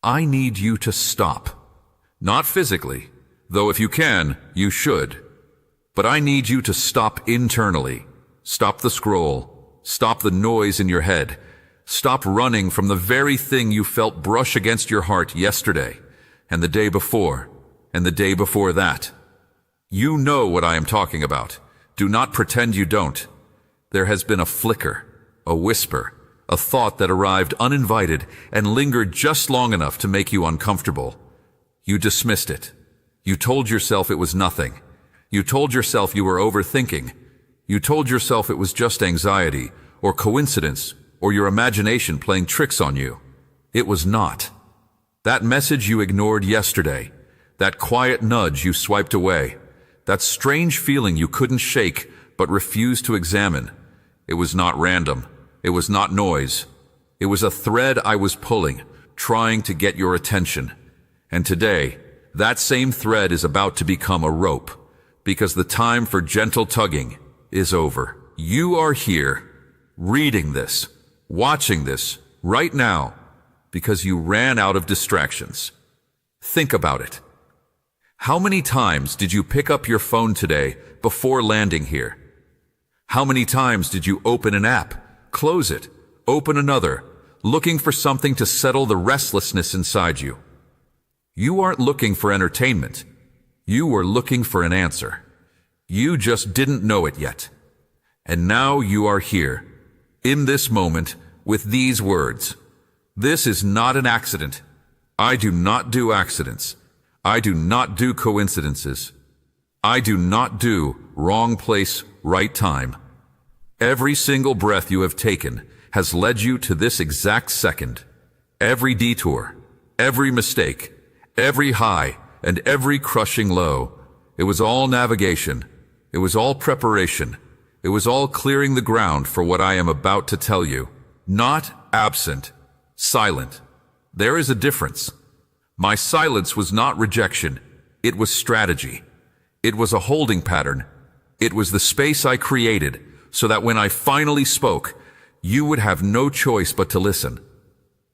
I need you to stop. Not physically, though if you can, you should. But I need you to stop internally. Stop the scroll. Stop the noise in your head. Stop running from the very thing you felt brush against your heart yesterday, and the day before, and the day before that. You know what I am talking about. Do not pretend you don't. There has been a flicker, a whisper, a thought that arrived uninvited and lingered just long enough to make you uncomfortable. You dismissed it. You told yourself it was nothing. You told yourself you were overthinking. You told yourself it was just anxiety, or coincidence, or your imagination playing tricks on you. It was not. That message you ignored yesterday, that quiet nudge you swiped away, that strange feeling you couldn't shake but refused to examine, it was not random. It was not noise. It was a thread I was pulling, trying to get your attention. And today, that same thread is about to become a rope, because the time for gentle tugging is over. You are here, reading this, watching this, right now, because you ran out of distractions. Think about it. How many times did you pick up your phone today before landing here? How many times did you open an app, close it, open another, looking for something to settle the restlessness inside you? You aren't looking for entertainment. You were looking for an answer. You just didn't know it yet. And now you are here, in this moment, with these words. This is not an accident. I do not do accidents. I do not do coincidences. I do not do wrong place, right time. Every single breath you have taken has led you to this exact second. Every detour, every mistake, every high, and every crushing low. It was all navigation. It was all preparation. It was all clearing the ground for what I am about to tell you. Not absent, silent. There is a difference. My silence was not rejection. It was strategy. It was a holding pattern. It was the space I created so that when I finally spoke, you would have no choice but to listen.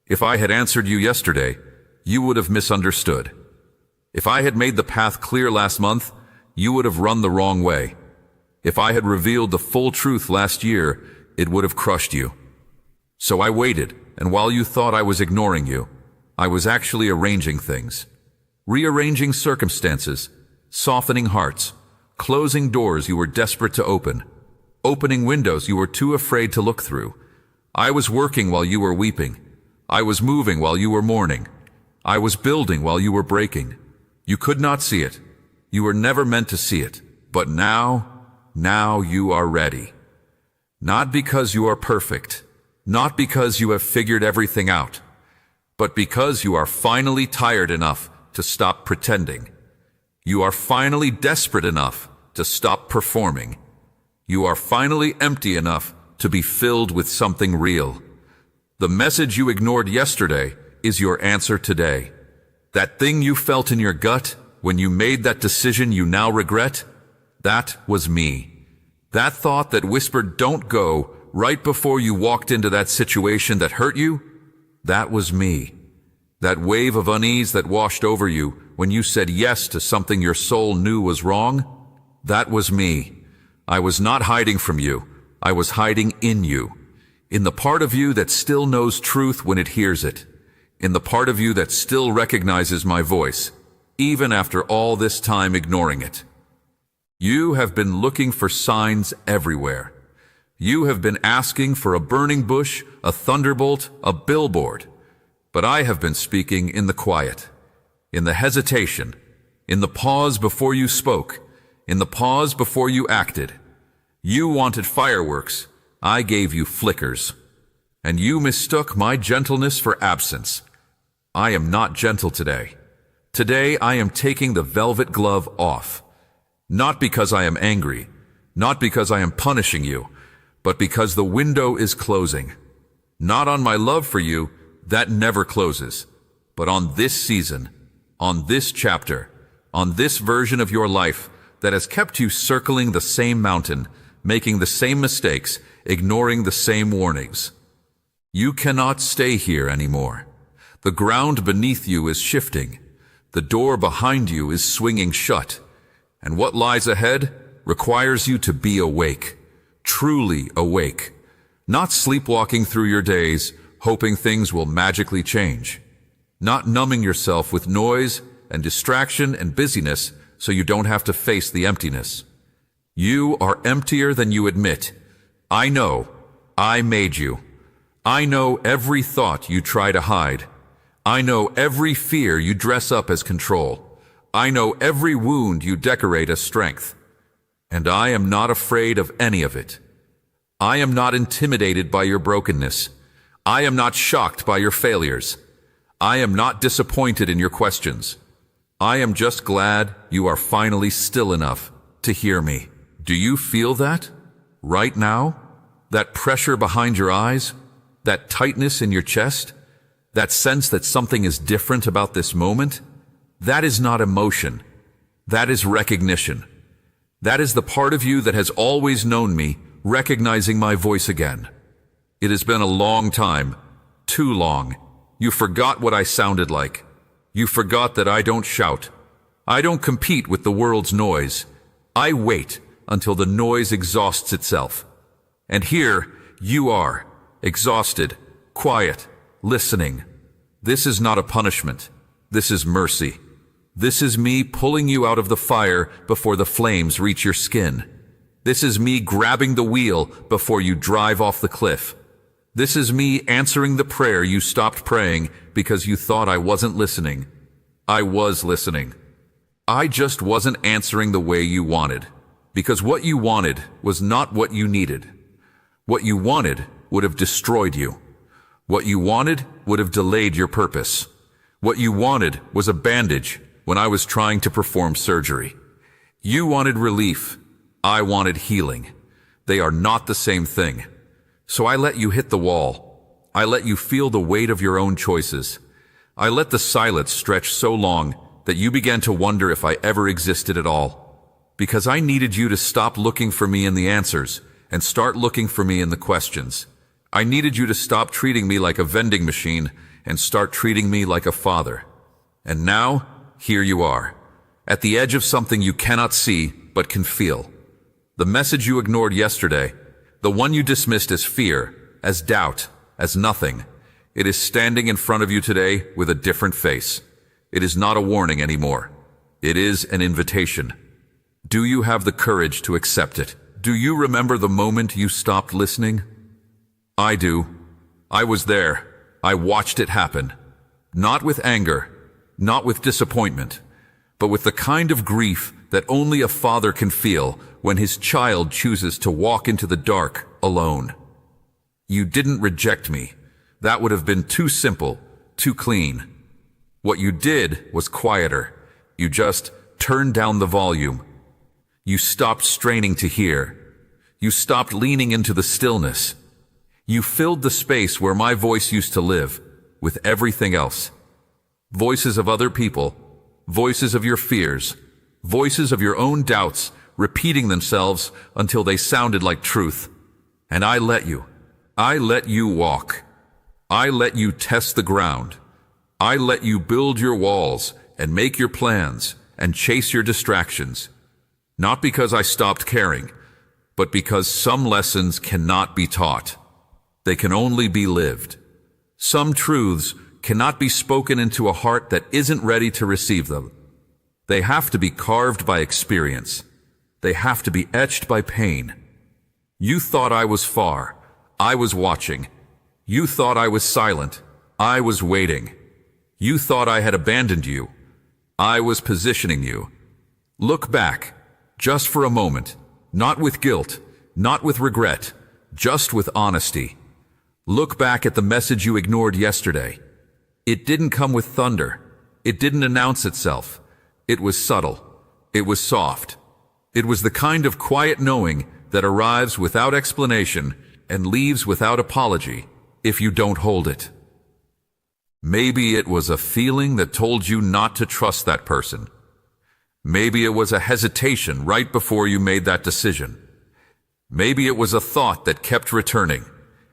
If I had answered you yesterday, you would have misunderstood. If I had made the path clear last month, you would have run the wrong way. If I had revealed the full truth last year, it would have crushed you. So I waited, and while you thought I was ignoring you, I was actually arranging things. Rearranging circumstances, softening hearts, closing doors you were desperate to open, opening windows you were too afraid to look through. I was working while you were weeping. I was moving while you were mourning. I was building while you were breaking. You could not see it. You were never meant to see it. But now you are ready. Not because you are perfect, not because you have figured everything out, but because you are finally tired enough to stop pretending. You are finally desperate enough to stop performing. You are finally empty enough to be filled with something real. The message you ignored yesterday is your answer today. That thing you felt in your gut when you made that decision you now regret, that was me. That thought that whispered "don't go" right before you walked into that situation that hurt you, that was me. That wave of unease that washed over you when you said yes to something your soul knew was wrong, that was me. I was not hiding from you. I was hiding in you. In the part of you that still knows truth when it hears it. In the part of you that still recognizes my voice, even after all this time ignoring it. You have been looking for signs everywhere. You have been asking for a burning bush, a thunderbolt, a billboard. But I have been speaking in the quiet, in the hesitation, in the pause before you spoke, in the pause before you acted. You wanted fireworks. I gave you flickers. And you mistook my gentleness for absence. I am not gentle today. Today I am taking the velvet glove off. Not because I am angry, not because I am punishing you, but because the window is closing. Not on my love for you, that never closes, but on this season, on this chapter, on this version of your life that has kept you circling the same mountain, making the same mistakes, ignoring the same warnings. You cannot stay here anymore. The ground beneath you is shifting. The door behind you is swinging shut. And what lies ahead requires you to be awake, truly awake, not sleepwalking through your days, hoping things will magically change, not numbing yourself with noise and distraction and busyness so you don't have to face the emptiness. You are emptier than you admit. I know. I made you. I know every thought you try to hide. I know every fear you dress up as control. I know every wound you decorate as strength. And I am not afraid of any of it. I am not intimidated by your brokenness. I am not shocked by your failures. I am not disappointed in your questions. I am just glad you are finally still enough to hear me. Do you feel that? Right now? That pressure behind your eyes? That tightness in your chest? That sense that something is different about this moment? That is not emotion. That is recognition. That is the part of you that has always known me, recognizing my voice again. It has been a long time, too long. You forgot what I sounded like. You forgot that I don't shout. I don't compete with the world's noise. I wait until the noise exhausts itself. And here you are, exhausted, quiet, listening. This is not a punishment. This is mercy. This is me pulling you out of the fire before the flames reach your skin. This is me grabbing the wheel before you drive off the cliff. This is me answering the prayer you stopped praying because you thought I wasn't listening. I was listening. I just wasn't answering the way you wanted, because what you wanted was not what you needed. What you wanted would have destroyed you. What you wanted would have delayed your purpose. What you wanted was a bandage when I was trying to perform surgery. You wanted relief. I wanted healing. They are not the same thing. So I let you hit the wall. I let you feel the weight of your own choices. I let the silence stretch so long that you began to wonder if I ever existed at all. Because I needed you to stop looking for me in the answers and start looking for me in the questions. I needed you to stop treating me like a vending machine and start treating me like a father. And now, here you are, at the edge of something you cannot see but can feel. The message you ignored yesterday, the one you dismissed as fear, as doubt, as nothing, it is standing in front of you today with a different face. It is not a warning anymore. It is an invitation. Do you have the courage to accept it? Do you remember the moment you stopped listening? I do. I was there. I watched it happen. Not with anger, not with disappointment, but with the kind of grief that only a father can feel when his child chooses to walk into the dark alone. You didn't reject me. That would have been too simple, too clean. What you did was quieter. You just turned down the volume. You stopped straining to hear. You stopped leaning into the stillness. You filled the space where my voice used to live with everything else. Voices of other people, voices of your fears, voices of your own doubts repeating themselves until they sounded like truth. And I let you. I let you walk. I let you test the ground. I let you build your walls and make your plans and chase your distractions. Not because I stopped caring, but because some lessons cannot be taught. They can only be lived. Some truths cannot be spoken into a heart that isn't ready to receive them. They have to be carved by experience. They have to be etched by pain. You thought I was far. I was watching. You thought I was silent. I was waiting. You thought I had abandoned you. I was positioning you. Look back, just for a moment, not with guilt, not with regret, just with honesty. Look back at the message you ignored yesterday. It didn't come with thunder. It didn't announce itself. It was subtle. It was soft. It was the kind of quiet knowing that arrives without explanation and leaves without apology if you don't hold it. Maybe it was a feeling that told you not to trust that person. Maybe it was a hesitation right before you made that decision. Maybe it was a thought that kept returning,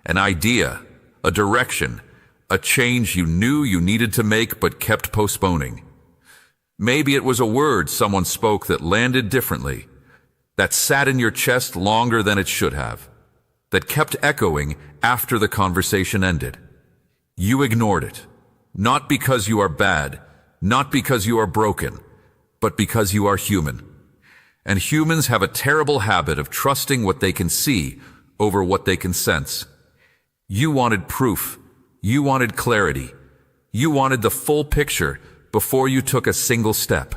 an idea, a direction, A change you knew you needed to make but kept postponing. Maybe it was a word someone spoke that landed differently, that sat in your chest longer than it should have, that kept echoing after the conversation ended. You ignored it, not because you are bad, not because you are broken, but because you are human. And humans have a terrible habit of trusting what they can see over what they can sense. You wanted proof. You wanted clarity. You wanted the full picture before you took a single step.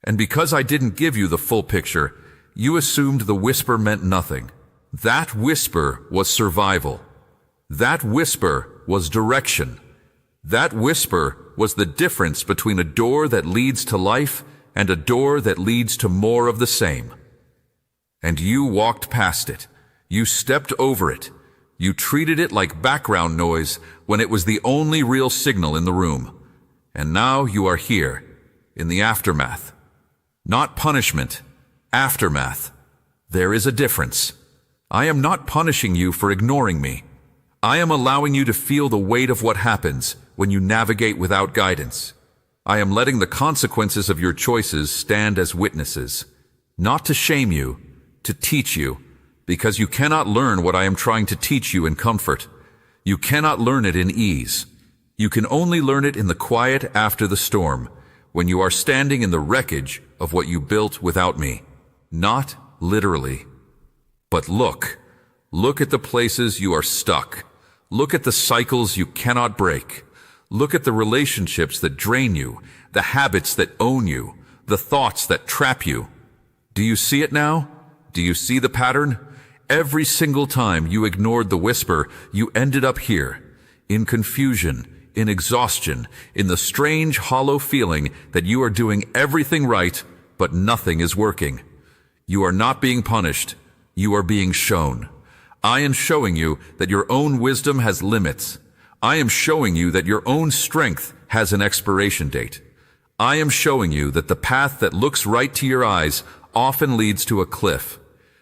And because I didn't give you the full picture, you assumed the whisper meant nothing. That whisper was survival. That whisper was direction. That whisper was the difference between a door that leads to life and a door that leads to more of the same. And you walked past it. You stepped over it. You treated it like background noise when it was the only real signal in the room. And now you are here, in the aftermath. Not punishment, aftermath. There is a difference. I am not punishing you for ignoring me. I am allowing you to feel the weight of what happens when you navigate without guidance. I am letting the consequences of your choices stand as witnesses, not to shame you, to teach you, because you cannot learn what I am trying to teach you in comfort. You cannot learn it in ease. You can only learn it in the quiet after the storm, when you are standing in the wreckage of what you built without me. Not literally. But look at the places you are stuck. Look at the cycles you cannot break. Look at the relationships that drain you, the habits that own you, the thoughts that trap you. Do you see it now? Do you see the pattern? Every single time you ignored the whisper, you ended up here, in confusion, in exhaustion, in the strange, hollow feeling that you are doing everything right, but nothing is working. You are not being punished. You are being shown. I am showing you that your own wisdom has limits. I am showing you that your own strength has an expiration date. I am showing you that the path that looks right to your eyes often leads to a cliff.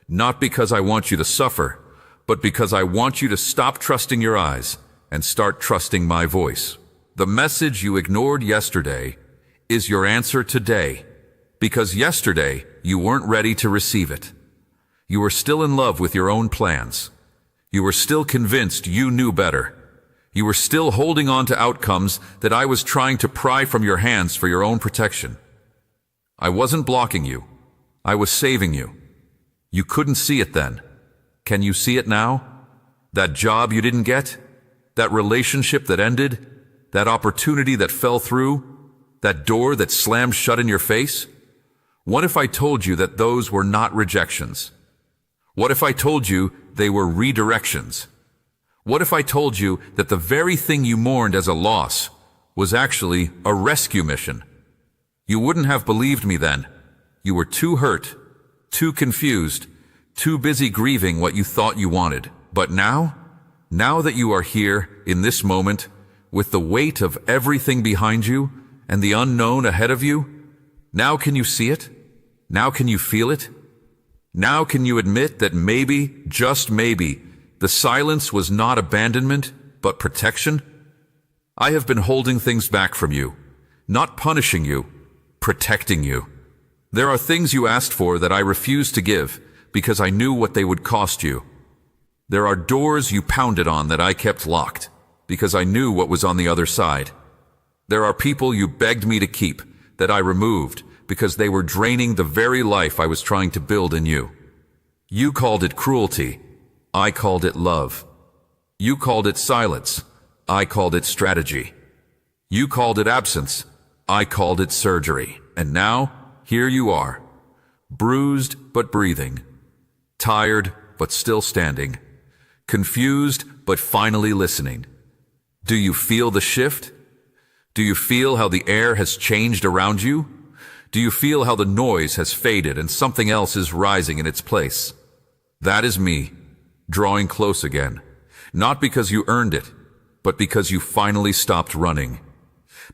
Not because I want you to suffer, but because I want you to stop trusting your eyes and start trusting my voice. The message you ignored yesterday is your answer today, because yesterday you weren't ready to receive it. You were still in love with your own plans. You were still convinced you knew better. You were still holding on to outcomes that I was trying to pry from your hands for your own protection. I wasn't blocking you. I was saving you. You couldn't see it then. Can you see it now? That job you didn't get? That relationship that ended? That opportunity that fell through? That door that slammed shut in your face? What if I told you that those were not rejections? What if I told you they were redirections? What if I told you that the very thing you mourned as a loss was actually a rescue mission? You wouldn't have believed me then. You were too hurt, too confused, too busy grieving what you thought you wanted. But now that you are here in this moment, with the weight of everything behind you and the unknown ahead of you, now can you see it? Now can you feel it? Now can you admit that maybe, just maybe, the silence was not abandonment, but protection? I have been holding things back from you, not punishing you, protecting you. There are things you asked for that I refused to give because I knew what they would cost you. There are doors you pounded on that I kept locked because I knew what was on the other side. There are people you begged me to keep that I removed because they were draining the very life I was trying to build in you. You called it cruelty. I called it love. You called it silence. I called it strategy. You called it absence. I called it surgery. And now, here you are, bruised but breathing, tired but still standing, confused but finally listening. Do you feel the shift? Do you feel how the air has changed around you? Do you feel how the noise has faded and something else is rising in its place? That is me, drawing close again, not because you earned it, but because you finally stopped running.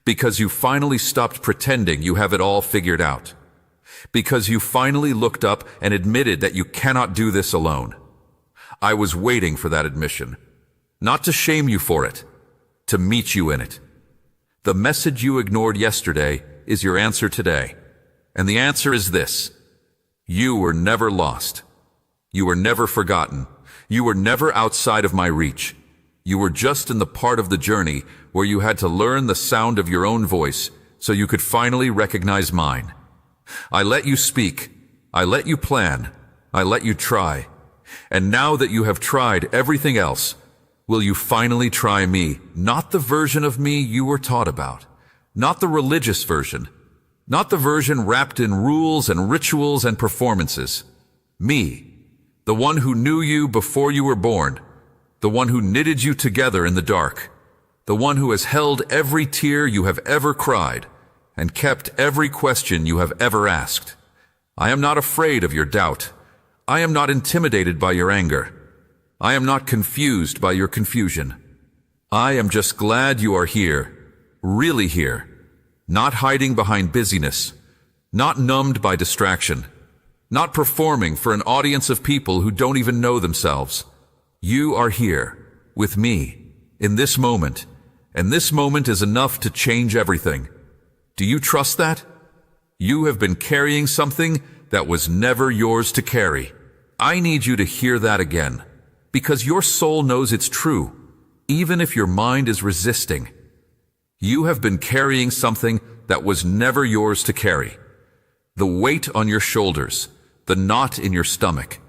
Because you finally stopped pretending you have it all figured out. Because you finally looked up and admitted that you cannot do this alone. I was waiting for that admission. Not to shame you for it, to meet you in it. The message you ignored yesterday is your answer today. And the answer is this: you were never lost. You were never forgotten. You were never outside of my reach. You were just in the part of the journey where you had to learn the sound of your own voice so you could finally recognize mine. I let you speak. I let you plan. I let you try. And now that you have tried everything else, will you finally try me? Not the version of me you were taught about. Not the religious version. Not the version wrapped in rules and rituals and performances. Me, the one who knew you before you were born. The one who knitted you together in the dark. The one who has held every tear you have ever cried and kept every question you have ever asked. I am not afraid of your doubt. I am not intimidated by your anger. I am not confused by your confusion. I am just glad you are here, really here, not hiding behind busyness, not numbed by distraction, not performing for an audience of people who don't even know themselves. You are here, with me, in this moment, and this moment is enough to change everything. Do you trust that? You have been carrying something that was never yours to carry. I need you to hear that again, because your soul knows it's true, even if your mind is resisting. You have been carrying something that was never yours to carry. The weight on your shoulders, the knot in your stomach,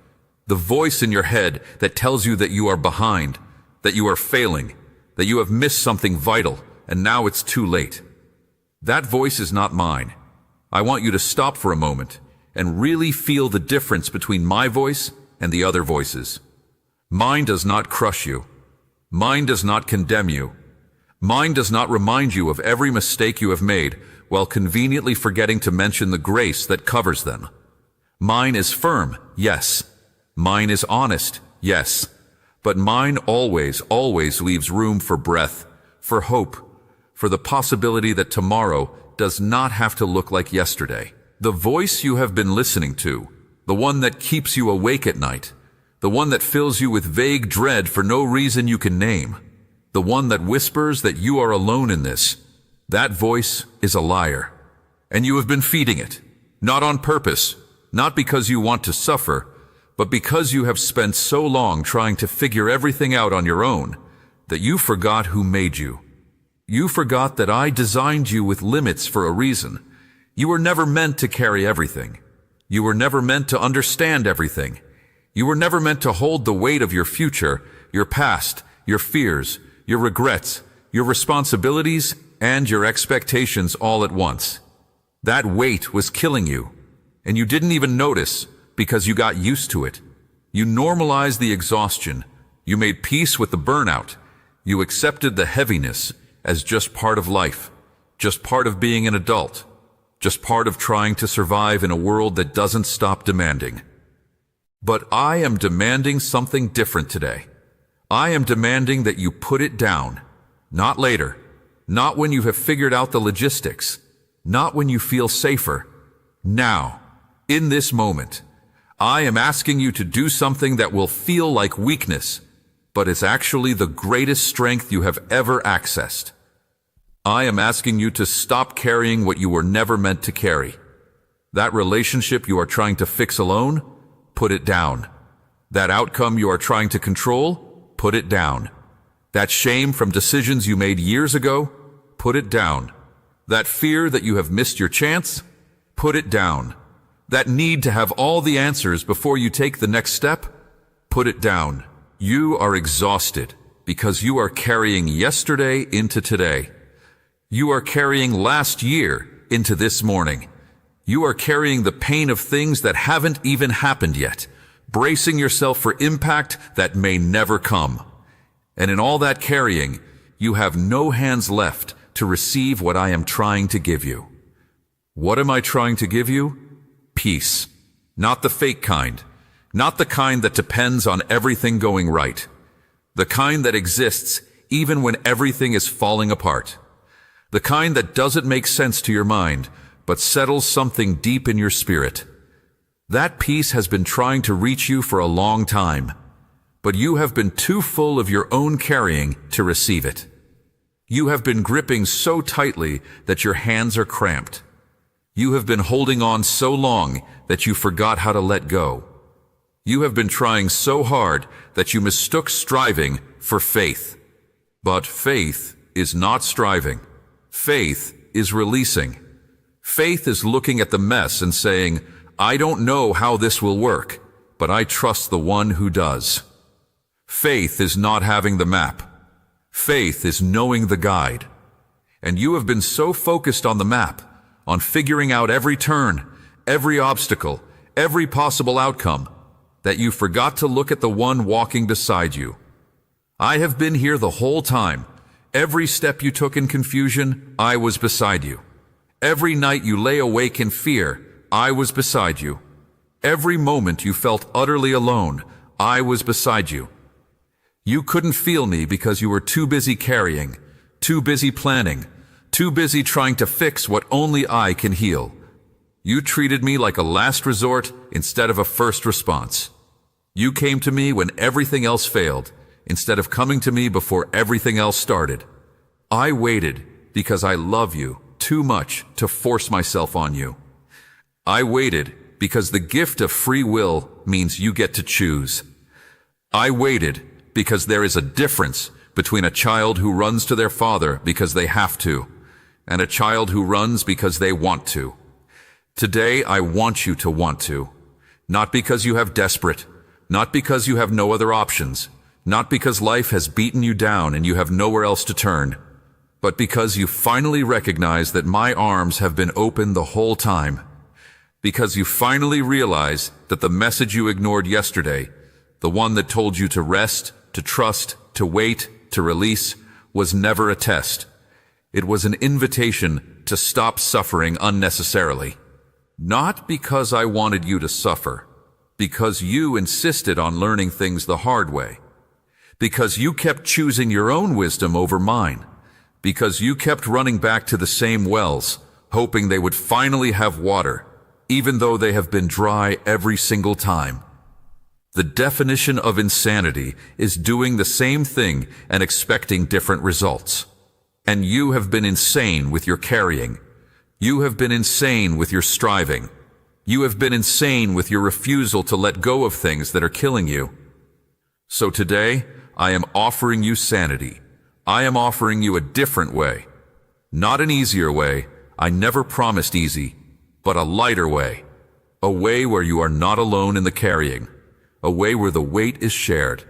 the voice in your head that tells you that you are behind, that you are failing, that you have missed something vital, and now it's too late. That voice is not mine. I want you to stop for a moment and really feel the difference between my voice and the other voices. Mine does not crush you. Mine does not condemn you. Mine does not remind you of every mistake you have made while conveniently forgetting to mention the grace that covers them. Mine is firm, yes. Mine is honest, yes. But mine always leaves room for breath, for hope, for the possibility that tomorrow does not have to look like yesterday. The voice you have been listening to, the one that keeps you awake at night, the one that fills you with vague dread for no reason you can name, the one that whispers that you are alone in this, that voice is a liar. And you have been feeding it, not on purpose, not because you want to suffer, but because you have spent so long trying to figure everything out on your own that you forgot who made you. You forgot that I designed you with limits for a reason. You were never meant to carry everything. You were never meant to understand everything. You were never meant to hold the weight of your future, your past, your fears, your regrets, your responsibilities, and your expectations all at once. That weight was killing you, and you didn't even notice because you got used to it. You normalized the exhaustion. You made peace with the burnout. You accepted the heaviness as just part of life, just part of being an adult, just part of trying to survive in a world that doesn't stop demanding. But I am demanding something different today. I am demanding that you put it down, not later, not when you have figured out the logistics, not when you feel safer. Now, in this moment, I am asking you to do something that will feel like weakness, but is actually the greatest strength you have ever accessed. I am asking you to stop carrying what you were never meant to carry. That relationship you are trying to fix alone, put it down. That outcome you are trying to control, put it down. That shame from decisions you made years ago, put it down. That fear that you have missed your chance, put it down. That need to have all the answers before you take the next step, put it down. You are exhausted because you are carrying yesterday into today. You are carrying last year into this morning. You are carrying the pain of things that haven't even happened yet, bracing yourself for impact that may never come. And in all that carrying, you have no hands left to receive what I am trying to give you. What am I trying to give you? Peace. Not the fake kind. Not the kind that depends on everything going right. The kind that exists even when everything is falling apart. The kind that doesn't make sense to your mind, but settles something deep in your spirit. That peace has been trying to reach you for a long time, but you have been too full of your own carrying to receive it. You have been gripping so tightly that your hands are cramped. You have been holding on so long that you forgot how to let go. You have been trying so hard that you mistook striving for faith. But faith is not striving. Faith is releasing. Faith is looking at the mess and saying, I don't know how this will work, but I trust the one who does. Faith is not having the map. Faith is knowing the guide. And you have been so focused on the map, on figuring out every turn, every obstacle, every possible outcome, that you forgot to look at the one walking beside you. I have been here the whole time. Every step you took in confusion, I was beside you. Every night you lay awake in fear, I was beside you. Every moment you felt utterly alone, I was beside you. You couldn't feel me because you were too busy carrying, too busy planning, too busy trying to fix what only I can heal. You treated me like a last resort instead of a first response. You came to me when everything else failed, instead of coming to me before everything else started. I waited because I love you too much to force myself on you. I waited because the gift of free will means you get to choose. I waited because there is a difference between a child who runs to their father because they have to, and a child who runs because they want to. Today I want you to want to, not because you have desperate, not because you have no other options, not because life has beaten you down and you have nowhere else to turn, but because you finally recognize that my arms have been open the whole time. Because you finally realize that the message you ignored yesterday, the one that told you to rest, to trust, to wait, to release, was never a test. It was an invitation to stop suffering unnecessarily. Not because I wanted you to suffer, because you insisted on learning things the hard way. Because you kept choosing your own wisdom over mine. Because you kept running back to the same wells, hoping they would finally have water, even though they have been dry every single time. The definition of insanity is doing the same thing and expecting different results. And you have been insane with your carrying. You have been insane with your striving. You have been insane with your refusal to let go of things that are killing you. So today, I am offering you sanity. I am offering you a different way. Not an easier way. I never promised easy, but a lighter way. A way where you are not alone in the carrying. A way where the weight is shared.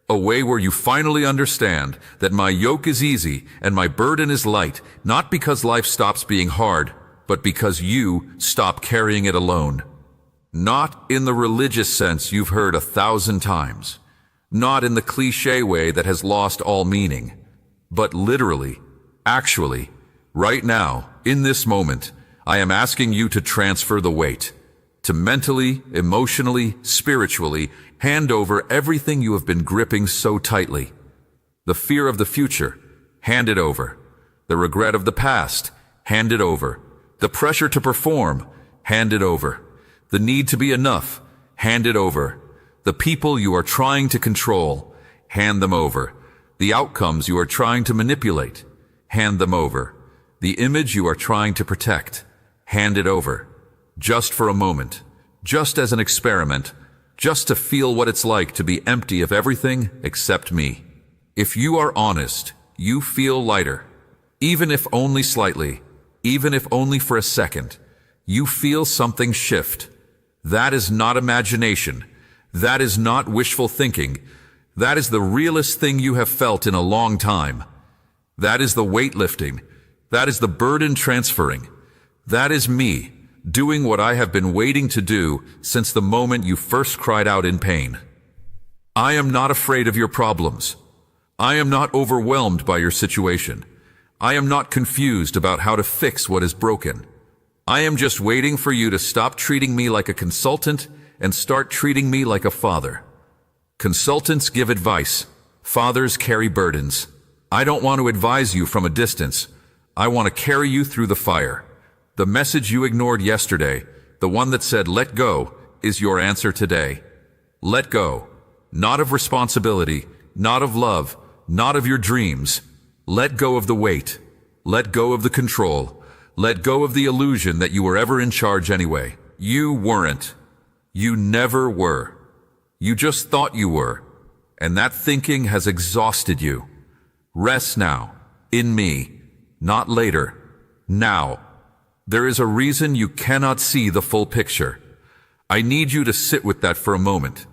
A way where you finally understand that my yoke is easy and my burden is light, not because life stops being hard, but because you stop carrying it alone. Not in the religious sense you've heard 1,000 times. Not in the cliché way that has lost all meaning. But literally, actually, right now, in this moment, I am asking you to transfer the weight. To mentally, emotionally, spiritually, hand over everything you have been gripping so tightly. The fear of the future, hand it over. The regret of the past, hand it over. The pressure to perform, hand it over. The need to be enough, hand it over. The people you are trying to control, hand them over. The outcomes you are trying to manipulate, hand them over. The image you are trying to protect, hand it over. Just for a moment, just as an experiment, just to feel what it's like to be empty of everything except me. If you are honest, you feel lighter. Even if only slightly, even if only for a second, you feel something shift. That is not imagination. That is not wishful thinking. That is the realest thing you have felt in a long time. That is the weight lifting. That is the burden transferring. That is me, doing what I have been waiting to do since the moment you first cried out in pain. I am not afraid of your problems. I am not overwhelmed by your situation. I am not confused about how to fix what is broken. I am just waiting for you to stop treating me like a consultant and start treating me like a father. Consultants give advice. Fathers carry burdens. I don't want to advise you from a distance. I want to carry you through the fire. The message you ignored yesterday, the one that said let go, is your answer today. Let go. Not of responsibility, not of love, not of your dreams. Let go of the weight. Let go of the control. Let go of the illusion that you were ever in charge anyway. You weren't. You never were. You just thought you were. And that thinking has exhausted you. Rest now. In me. Not later. Now. There is a reason you cannot see the full picture. I need you to sit with that for a moment.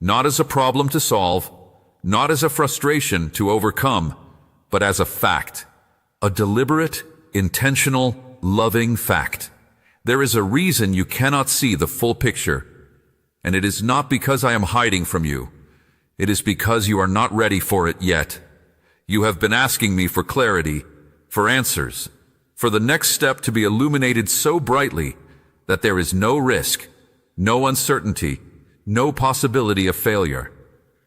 Not as a problem to solve, not as a frustration to overcome, but as a fact. A deliberate, intentional, loving fact. There is a reason you cannot see the full picture. And it is not because I am hiding from you. It is because you are not ready for it yet. You have been asking me for clarity, for answers, for the next step to be illuminated so brightly that there is no risk, no uncertainty, no possibility of failure.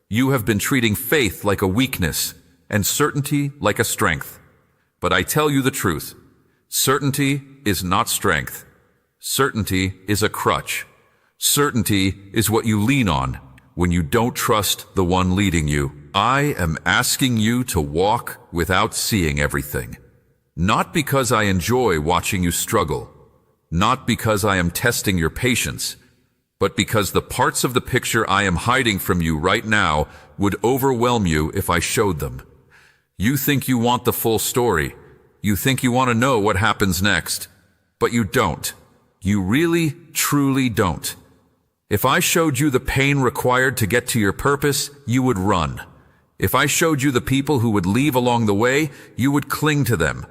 You have been treating faith like a weakness and certainty like a strength. But I tell you the truth. Certainty is not strength. Certainty is a crutch. Certainty is what you lean on when you don't trust the one leading you. I am asking you to walk without seeing everything. Not because I enjoy watching you struggle, not because I am testing your patience, but because the parts of the picture I am hiding from you right now would overwhelm you if I showed them. You think you want the full story. You think you want to know what happens next, but you don't. You really, truly don't. If I showed you the pain required to get to your purpose, you would run. If I showed you the people who would leave along the way, you would cling to them.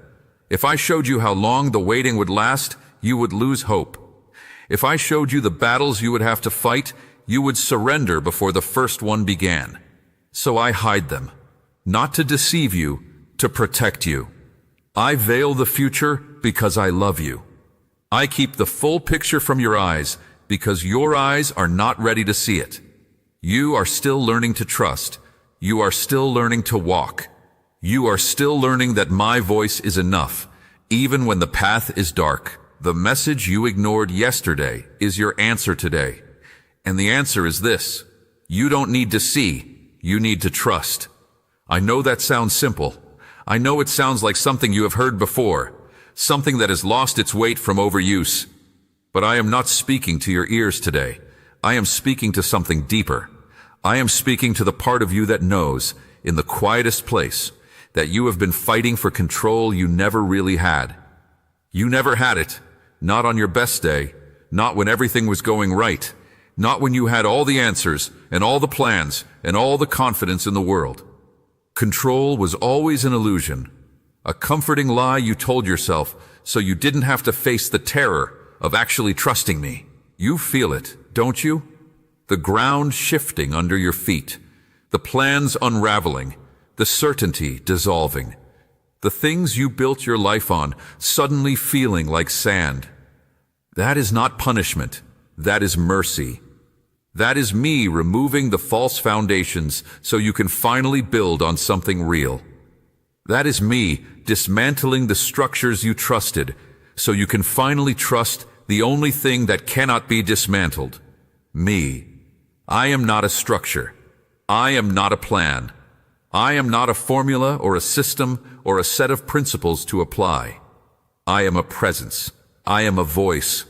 If I showed you how long the waiting would last, you would lose hope. If I showed you the battles you would have to fight, you would surrender before the first one began. So I hide them, not to deceive you, to protect you. I veil the future because I love you. I keep the full picture from your eyes because your eyes are not ready to see it. You are still learning to trust. You are still learning to walk. You are still learning that my voice is enough, even when the path is dark. The message you ignored yesterday is your answer today. And the answer is this: you don't need to see, you need to trust. I know that sounds simple. I know it sounds like something you have heard before, something that has lost its weight from overuse. But I am not speaking to your ears today. I am speaking to something deeper. I am speaking to the part of you that knows, in the quietest place, that you have been fighting for control you never really had. You never had it, not on your best day, not when everything was going right, not when you had all the answers and all the plans and all the confidence in the world. Control was always an illusion, a comforting lie you told yourself so you didn't have to face the terror of actually trusting me. You feel it, don't you? The ground shifting under your feet, the plans unraveling, the certainty dissolving, the things you built your life on suddenly feeling like sand. That is not punishment. That is mercy. That is me removing the false foundations so you can finally build on something real. That is me dismantling the structures you trusted so you can finally trust the only thing that cannot be dismantled. Me. I am not a structure. I am not a plan. I am not a formula or a system or a set of principles to apply. I am a presence. I am a voice.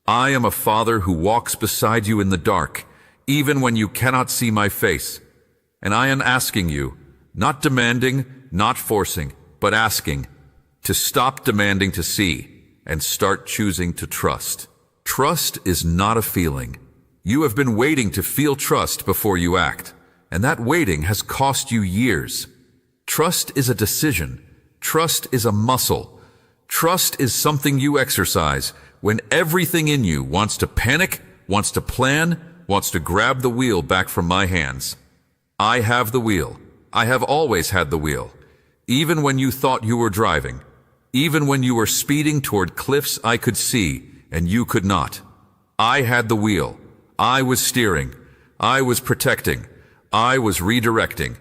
I am a father who walks beside you in the dark, even when you cannot see my face. And I am asking you, not demanding, not forcing, but asking, to stop demanding to see and start choosing to trust. Trust is not a feeling. You have been waiting to feel trust before you act, and that waiting has cost you years. Trust is a decision. Trust is a muscle. Trust is something you exercise when everything in you wants to panic, wants to plan, wants to grab the wheel back from my hands. I have the wheel. I have always had the wheel. Even when you thought you were driving. Even when you were speeding toward cliffs I could see and you could not. I had the wheel. I was steering. I was protecting. I was redirecting.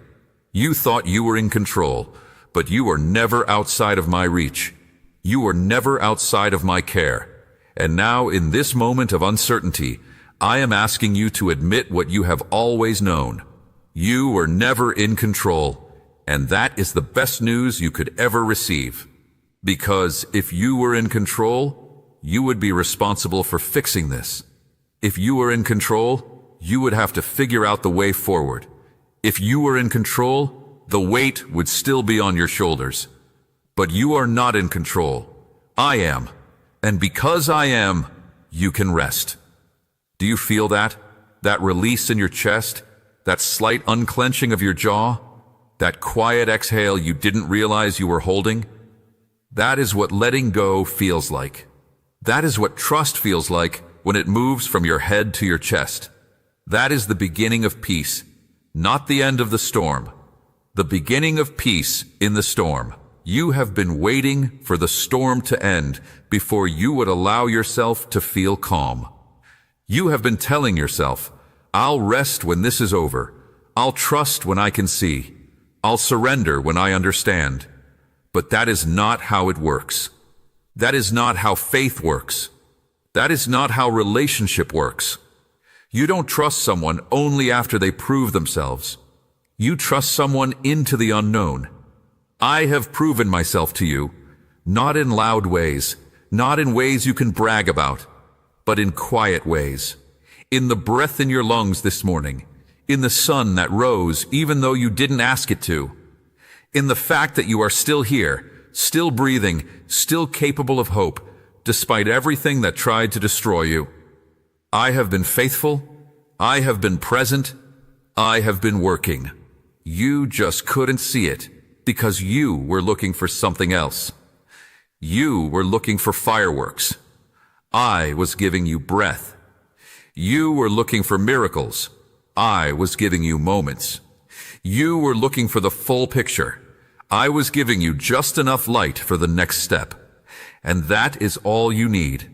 You thought you were in control, but you were never outside of my reach. You were never outside of my care. And now, in this moment of uncertainty, I am asking you to admit what you have always known. You were never in control. And that is the best news you could ever receive. Because if you were in control, you would be responsible for fixing this. If you were in control, you would have to figure out the way forward. If you were in control, the weight would still be on your shoulders. But you are not in control. I am. And because I am, you can rest. Do you feel that? That release in your chest? That slight unclenching of your jaw? That quiet exhale you didn't realize you were holding? That is what letting go feels like. That is what trust feels like when it moves from your head to your chest. That is the beginning of peace, not the end of the storm. The beginning of peace in the storm. You have been waiting for the storm to end before you would allow yourself to feel calm. You have been telling yourself, I'll rest when this is over. I'll trust when I can see. I'll surrender when I understand. But that is not how it works. That is not how faith works. That is not how relationship works. You don't trust someone only after they prove themselves. You trust someone into the unknown. I have proven myself to you, not in loud ways, not in ways you can brag about, but in quiet ways. In the breath in your lungs this morning, in the sun that rose even though you didn't ask it to, in the fact that you are still here, still breathing, still capable of hope, despite everything that tried to destroy you. I have been faithful. I have been present. I have been working. You just couldn't see it because you were looking for something else. You were looking for fireworks. I was giving you breath. You were looking for miracles. I was giving you moments. You were looking for the full picture. I was giving you just enough light for the next step. And that is all you need.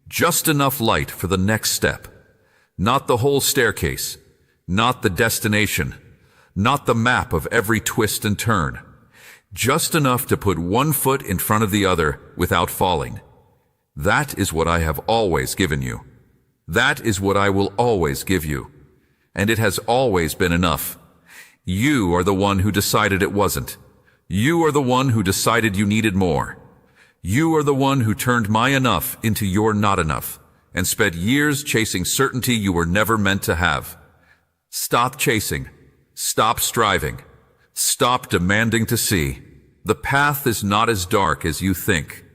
Just enough light for the next step. Not the whole staircase. Not the destination. Not the map of every twist and turn. Just enough to put one foot in front of the other without falling. That is what I have always given you. That is what I will always give you. And it has always been enough. You are the one who decided it wasn't. You are the one who decided you needed more. You are the one who turned my enough into your not enough and spent years chasing certainty you were never meant to have. Stop chasing. Stop striving. Stop demanding to see. The path is not as dark as you think.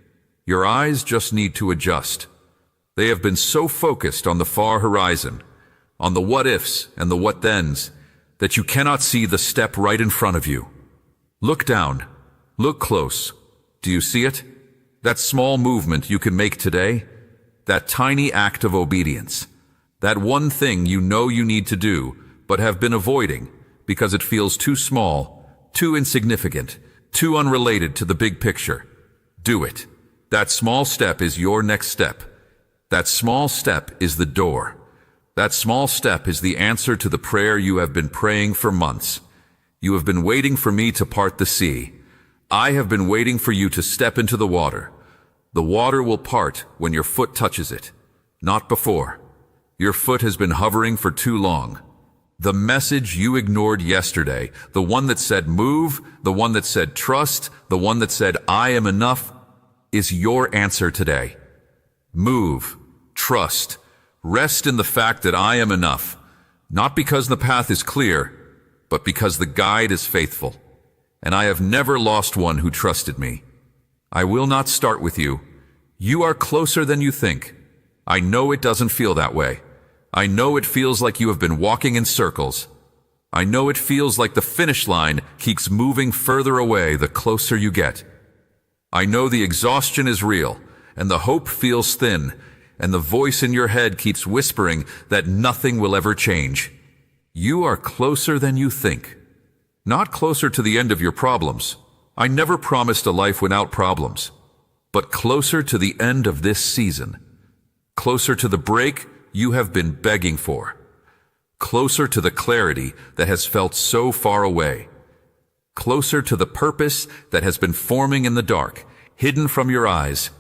Your eyes just need to adjust. They have been so focused on the far horizon, on the what-ifs and the what-thens, that you cannot see the step right in front of you. Look down. Look close. Do you see it? That small movement you can make today? That tiny act of obedience. That one thing you know you need to do, but have been avoiding because it feels too small, too insignificant, too unrelated to the big picture. Do it. That small step is your next step. That small step is the door. That small step is the answer to the prayer you have been praying for months. You have been waiting for me to part the sea. I have been waiting for you to step into the water. The water will part when your foot touches it, not before. Your foot has been hovering for too long. The message you ignored yesterday, the one that said move, the one that said trust, the one that said I am enough, is your answer today. Move, trust, rest in the fact that I am enough, not because the path is clear, but because the guide is faithful. And I have never lost one who trusted me. I will not start with you. You are closer than you think. I know it doesn't feel that way. I know it feels like you have been walking in circles. I know it feels like the finish line keeps moving further away the closer you get. I know the exhaustion is real, and the hope feels thin, and the voice in your head keeps whispering that nothing will ever change. You are closer than you think. Not closer to the end of your problems. I never promised a life without problems. But closer to the end of this season. Closer to the break you have been begging for. Closer to the clarity that has felt so far away. Closer to the purpose that has been forming in the dark, hidden from your eyes,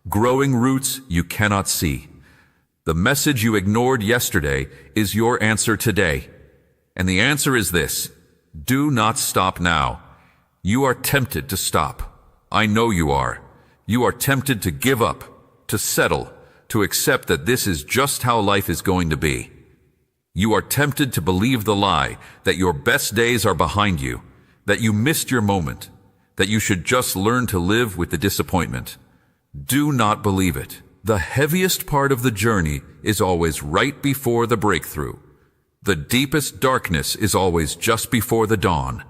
growing roots you cannot see. The message you ignored yesterday is your answer today. And the answer is this: do not stop now. You are tempted to stop. I know you are. You are tempted to give up, to settle, to accept that this is just how life is going to be. You are tempted to believe the lie that your best days are behind you, that you missed your moment, that you should just learn to live with the disappointment. Do not believe it. The heaviest part of the journey is always right before the breakthrough. The deepest darkness is always just before the dawn.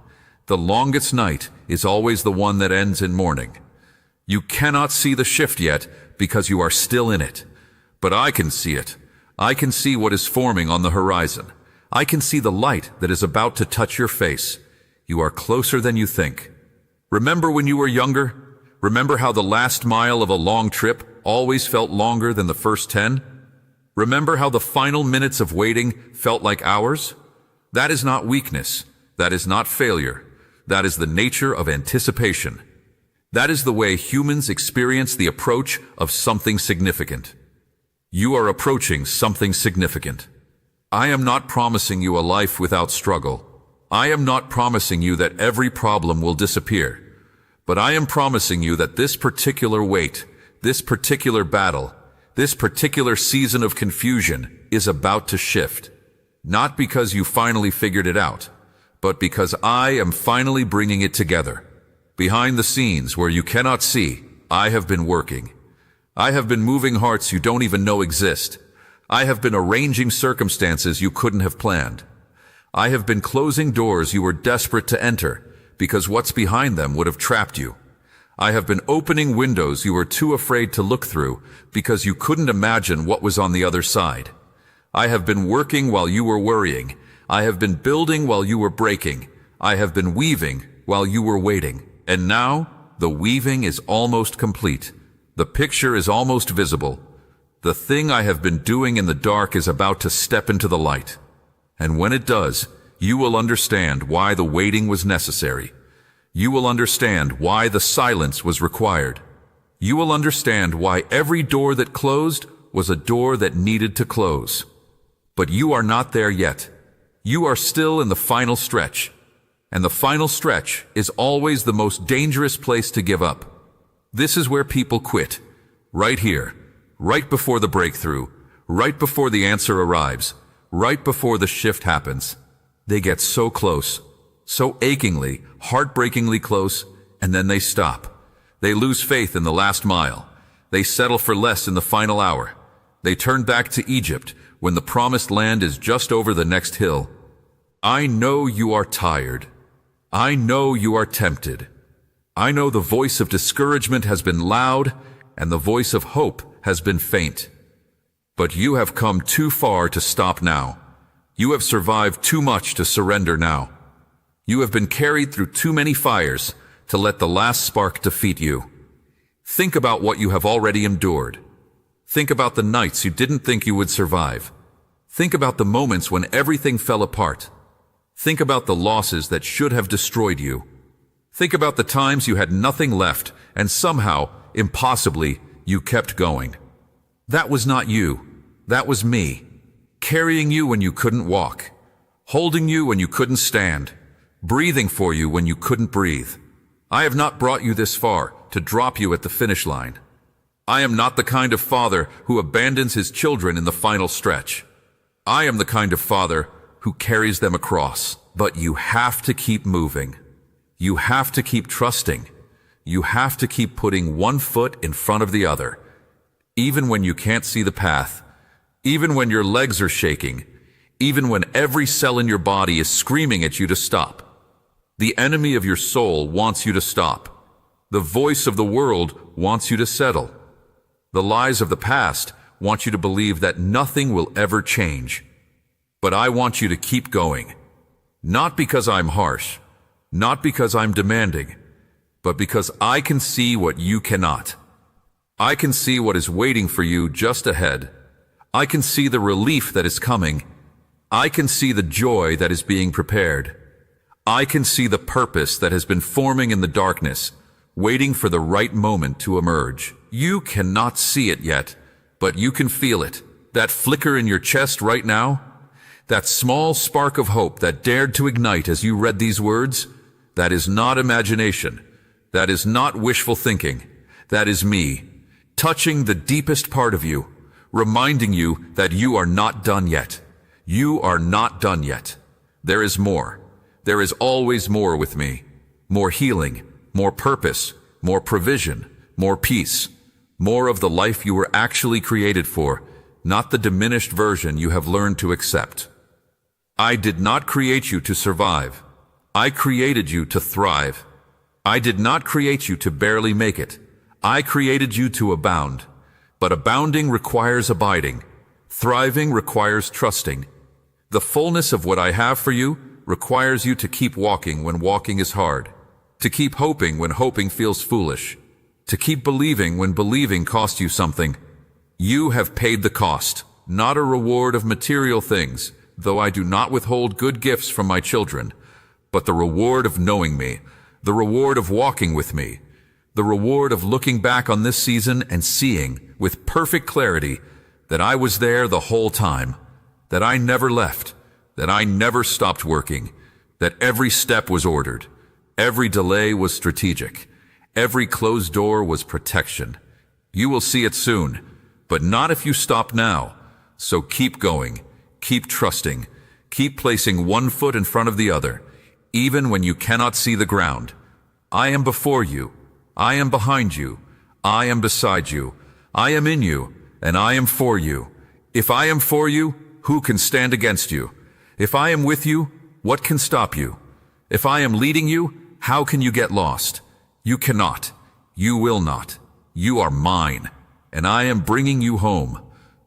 The longest night is always the one that ends in morning. You cannot see the shift yet because you are still in it. But I can see it. I can see what is forming on the horizon. I can see the light that is about to touch your face. You are closer than you think. Remember when you were younger? Remember how the last mile of a long trip always felt longer than the first 10? Remember how the final minutes of waiting felt like hours? That is not weakness. That is not failure. That is the nature of anticipation. That is the way humans experience the approach of something significant. You are approaching something significant. I am not promising you a life without struggle. I am not promising you that every problem will disappear. But I am promising you that this particular wait, this particular battle, this particular season of confusion is about to shift. Not because you finally figured it out, but because I am finally bringing it together. Behind the scenes where you cannot see, I have been working. I have been moving hearts you don't even know exist. I have been arranging circumstances you couldn't have planned. I have been closing doors you were desperate to enter because what's behind them would have trapped you. I have been opening windows you were too afraid to look through because you couldn't imagine what was on the other side. I have been working while you were worrying. I have been building while you were breaking. I have been weaving while you were waiting. And now, the weaving is almost complete. The picture is almost visible. The thing I have been doing in the dark is about to step into the light. And when it does, you will understand why the waiting was necessary. You will understand why the silence was required. You will understand why every door that closed was a door that needed to close. But you are not there yet. You are still in the final stretch. And the final stretch is always the most dangerous place to give up. This is where people quit. Right here. Right before the breakthrough. Right before the answer arrives. Right before the shift happens. They get so close. So achingly, heartbreakingly close, and then they stop. They lose faith in the last mile. They settle for less in the final hour. They turn back to Egypt when the promised land is just over the next hill. I know you are tired. I know you are tempted. I know the voice of discouragement has been loud and the voice of hope has been faint. But you have come too far to stop now. You have survived too much to surrender now. You have been carried through too many fires to let the last spark defeat you. Think about what you have already endured. Think about the nights you didn't think you would survive. Think about the moments when everything fell apart. Think about the losses that should have destroyed you. Think about the times you had nothing left and somehow, impossibly, you kept going. That was not you. That was me. Carrying you when you couldn't walk. Holding you when you couldn't stand. Breathing for you when you couldn't breathe. I have not brought you this far to drop you at the finish line. I am not the kind of father who abandons his children in the final stretch. I am the kind of father who carries them across. But you have to keep moving. You have to keep trusting. You have to keep putting one foot in front of the other. Even when you can't see the path. Even when your legs are shaking. Even when every cell in your body is screaming at you to stop. The enemy of your soul wants you to stop. The voice of the world wants you to settle. The lies of the past want you to believe that nothing will ever change. But I want you to keep going. Not because I'm harsh, not because I'm demanding, but because I can see what you cannot. I can see what is waiting for you just ahead. I can see the relief that is coming. I can see the joy that is being prepared. I can see the purpose that has been forming in the darkness, waiting for the right moment to emerge. You cannot see it yet, but you can feel it. That flicker in your chest right now, that small spark of hope that dared to ignite as you read these words, That is not imagination. That is not wishful thinking. That is me, touching the deepest part of you, reminding you that you are not done yet. You are not done yet. There is more. There is always more with me. More healing, more purpose, more provision, more peace, more of the life you were actually created for, not the diminished version you have learned to accept. I did not create you to survive. I created you to thrive. I did not create you to barely make it. I created you to abound. But abounding requires abiding. Thriving requires trusting. The fullness of what I have for you requires you to keep walking when walking is hard, to keep hoping when hoping feels foolish, to keep believing when believing costs you something. You have paid the cost, not a reward of material things, though I do not withhold good gifts from my children, but the reward of knowing me, the reward of walking with me, the reward of looking back on this season and seeing, with perfect clarity, that I was there the whole time, that I never left, that I never stopped working, that every step was ordered, every delay was strategic, every closed door was protection. You will see it soon, but not if you stop now. So keep going, keep trusting, keep placing one foot in front of the other, even when you cannot see the ground. I am before you, I am behind you, I am beside you, I am in you, and I am for you. If I am for you, who can stand against you? If I am with you, what can stop you? If I am leading you, how can you get lost? You cannot. You will not. You are mine, and I am bringing you home.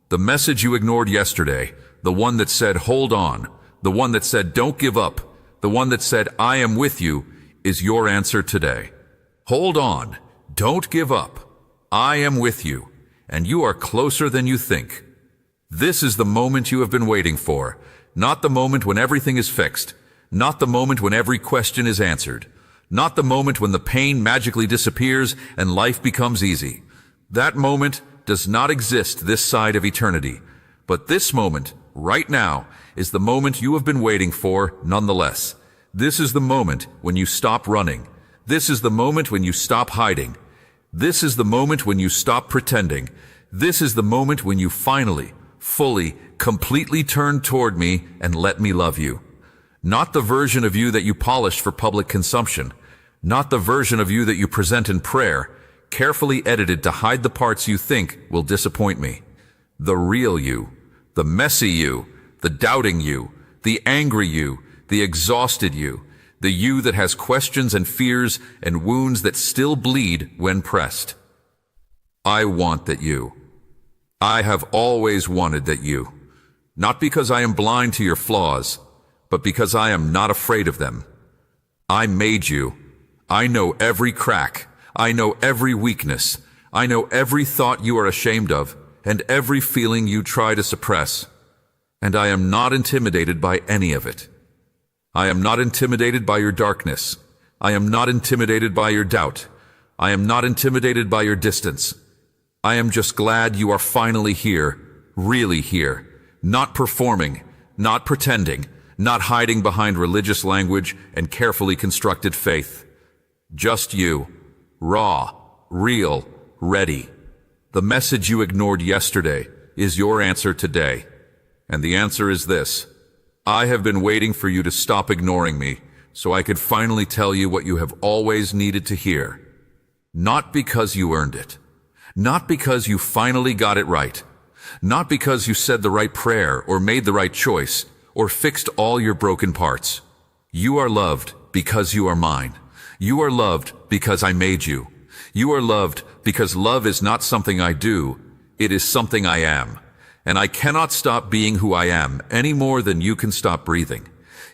The message you ignored yesterday, the one that said, hold on, the one that said, don't give up, the one that said, I am with you, is your answer today. Hold on. Don't give up. I am with you, and you are closer than you think. This is the moment you have been waiting for, not the moment when everything is fixed, not the moment when every question is answered, not the moment when the pain magically disappears and life becomes easy. That moment does not exist this side of eternity, but this moment, right now, is the moment you have been waiting for nonetheless. This is the moment when you stop running. This is the moment when you stop hiding. This is the moment when you stop pretending. This is the moment when you finally, fully, completely turn toward me and let me love you. Not the version of you that you polished for public consumption. Not the version of you that you present in prayer, carefully edited to hide the parts you think will disappoint me. The real you, the messy you, the doubting you, the angry you, the exhausted you, the you that has questions and fears and wounds that still bleed when pressed. I want that you. I have always wanted that you. Not because I am blind to your flaws, but because I am not afraid of them. I made you. I know every crack. I know every weakness. I know every thought you are ashamed of, and every feeling you try to suppress. And I am not intimidated by any of it. I am not intimidated by your darkness. I am not intimidated by your doubt. I am not intimidated by your distance. I am just glad you are finally here, really here, not performing, not pretending, not hiding behind religious language and carefully constructed faith. Just you, raw, real, ready. The message you ignored yesterday is your answer today. And the answer is this. I have been waiting for you to stop ignoring me so I could finally tell you what you have always needed to hear. Not because you earned it. Not because you finally got it right. Not because you said the right prayer or made the right choice or fixed all your broken parts. You are loved because you are mine. You are loved because I made you. You are loved because love is not something I do. It is something I am. And I cannot stop being who I am any more than you can stop breathing.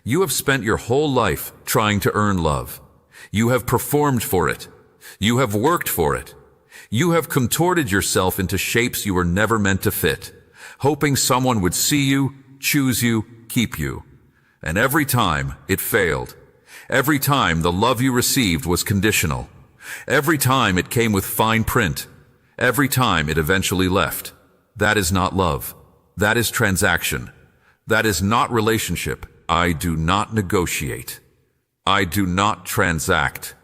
You have spent your whole life trying to earn love. You have performed for it. You have worked for it. You have contorted yourself into shapes you were never meant to fit, hoping someone would see you, choose you, keep you. And every time it failed. Every time the love you received was conditional. Every time it came with fine print. Every time it eventually left. That is not love. That is transaction. That is not relationship. I do not negotiate. I do not transact.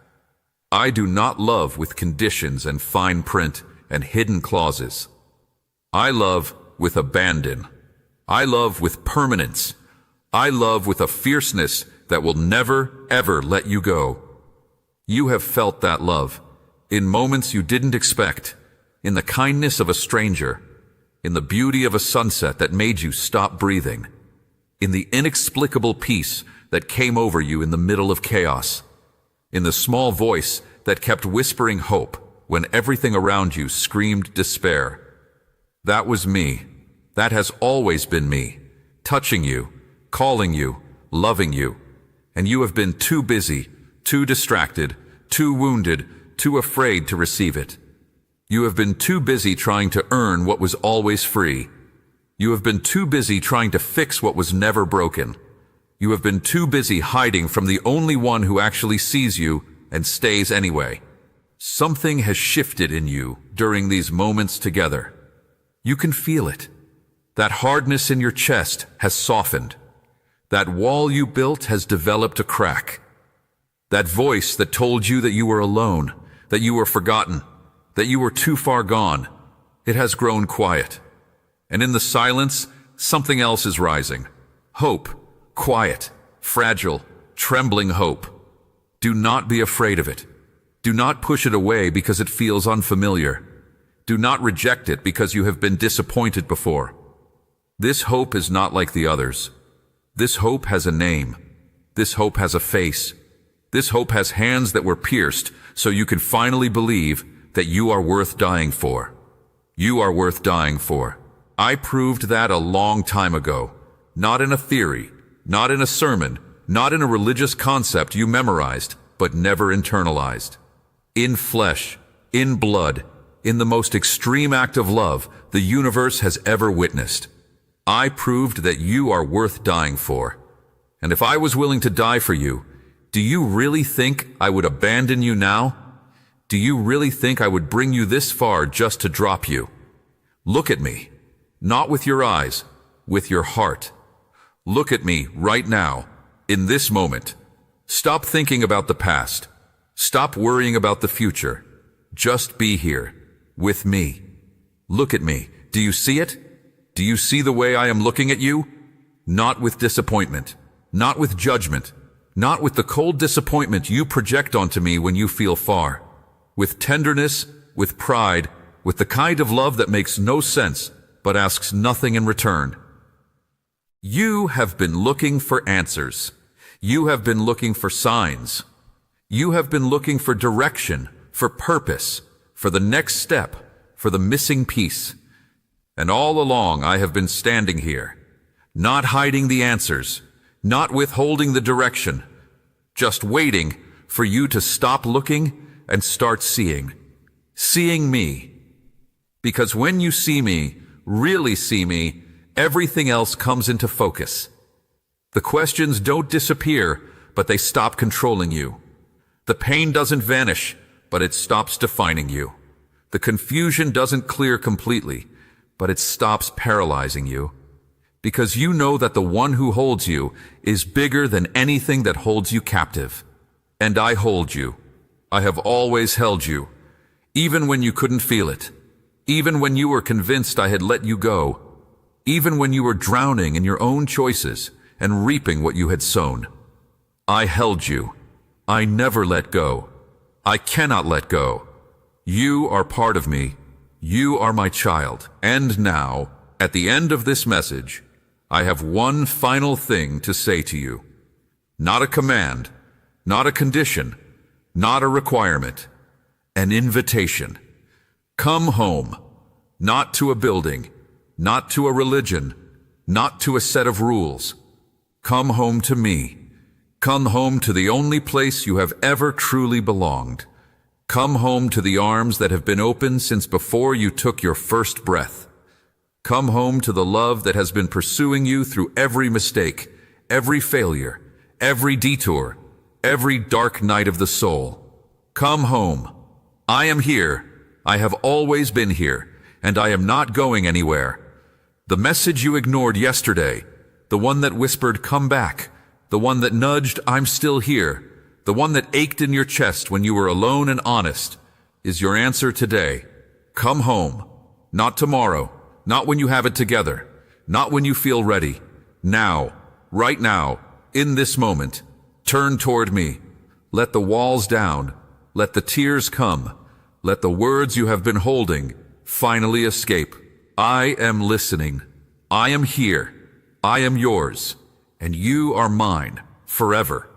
I do not love with conditions and fine print and hidden clauses. I love with abandon. I love with permanence. I love with a fierceness that will never, ever let you go. You have felt that love in moments you didn't expect, in the kindness of a stranger, in the beauty of a sunset that made you stop breathing, in the inexplicable peace that came over you in the middle of chaos, in the small voice that kept whispering hope when everything around you screamed despair. That was me. That has always been me, touching you, calling you, loving you, and you have been too busy, too distracted, too wounded, too afraid to receive it. You have been too busy trying to earn what was always free. You have been too busy trying to fix what was never broken. You have been too busy hiding from the only one who actually sees you and stays anyway. Something has shifted in you during these moments together. You can feel it. That hardness in your chest has softened. That wall you built has developed a crack. That voice that told you that you were alone, that you were forgotten, that you were too far gone, it has grown quiet. And in the silence, something else is rising. Hope, quiet, fragile, trembling hope. Do not be afraid of it. Do not push it away because it feels unfamiliar. Do not reject it because you have been disappointed before. This hope is not like the others. This hope has a name. This hope has a face. This hope has hands that were pierced so you can finally believe that you are worth dying for. You are worth dying for. I proved that a long time ago. Not in a theory, not in a sermon, not in a religious concept you memorized, but never internalized. In flesh, in blood, in the most extreme act of love the universe has ever witnessed. I proved that you are worth dying for. And if I was willing to die for you, do you really think I would abandon you now? Do you really think I would bring you this far just to drop you? Look at me, not with your eyes, with your heart. Look at me right now, in this moment. Stop thinking about the past. Stop worrying about the future. Just be here, with me. Look at me. Do you see it? Do you see the way I am looking at you? Not with disappointment, not with judgment, not with the cold disappointment you project onto me when you feel far. With tenderness, with pride, with the kind of love that makes no sense but asks nothing in return. You have been looking for answers. You have been looking for signs. You have been looking for direction, for purpose, for the next step, for the missing piece. And all along I have been standing here, not hiding the answers, not withholding the direction, just waiting for you to stop looking and start seeing. Seeing me. Because when you see me, really see me, everything else comes into focus. The questions don't disappear, but they stop controlling you. The pain doesn't vanish, but it stops defining you. The confusion doesn't clear completely, but it stops paralyzing you. Because you know that the one who holds you is bigger than anything that holds you captive. And I hold you. I have always held you. Even when you couldn't feel it. Even when you were convinced I had let you go. Even when you were drowning in your own choices and reaping what you had sown. I held you. I never let go. I cannot let go. You are part of me. You are my child. And now, at the end of this message, I have one final thing to say to you. Not a command, not a condition, not a requirement, an invitation. Come home, not to a building, not to a religion, not to a set of rules. Come home to me. Come home to the only place you have ever truly belonged. Come home to the arms that have been open since before you took your first breath. Come home to the love that has been pursuing you through every mistake, every failure, every detour, every dark night of the soul. Come home. I am here. I have always been here, and I am not going anywhere. The message you ignored yesterday, the one that whispered, "Come back," The one that nudged, "I'm still here." The one that ached in your chest when you were alone and honest, is your answer today. Come home. Not tomorrow. Not when you have it together. Not when you feel ready. Now. Right now. In this moment. Turn toward me. Let the walls down. Let the tears come. Let the words you have been holding finally escape. I am listening. I am here. I am yours. And you are mine. Forever.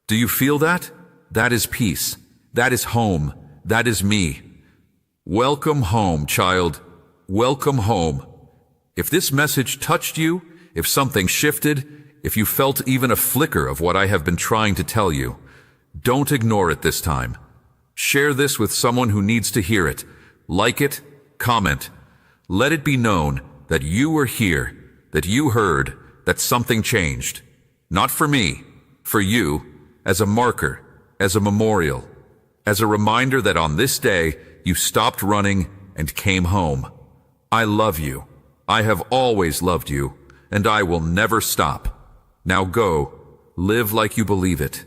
Do you feel that? That is peace. That is home. That is me. Welcome home, child. Welcome home. If this message touched you, if something shifted, if you felt even a flicker of what I have been trying to tell you, don't ignore it this time. Share this with someone who needs to hear it. Like it, comment. Let it be known that you were here, that you heard, that something changed. Not for me, for you, as a marker, as a memorial, as a reminder that on this day you stopped running and came home. I love you. I have always loved you, and I will never stop. Now go, live like you believe it.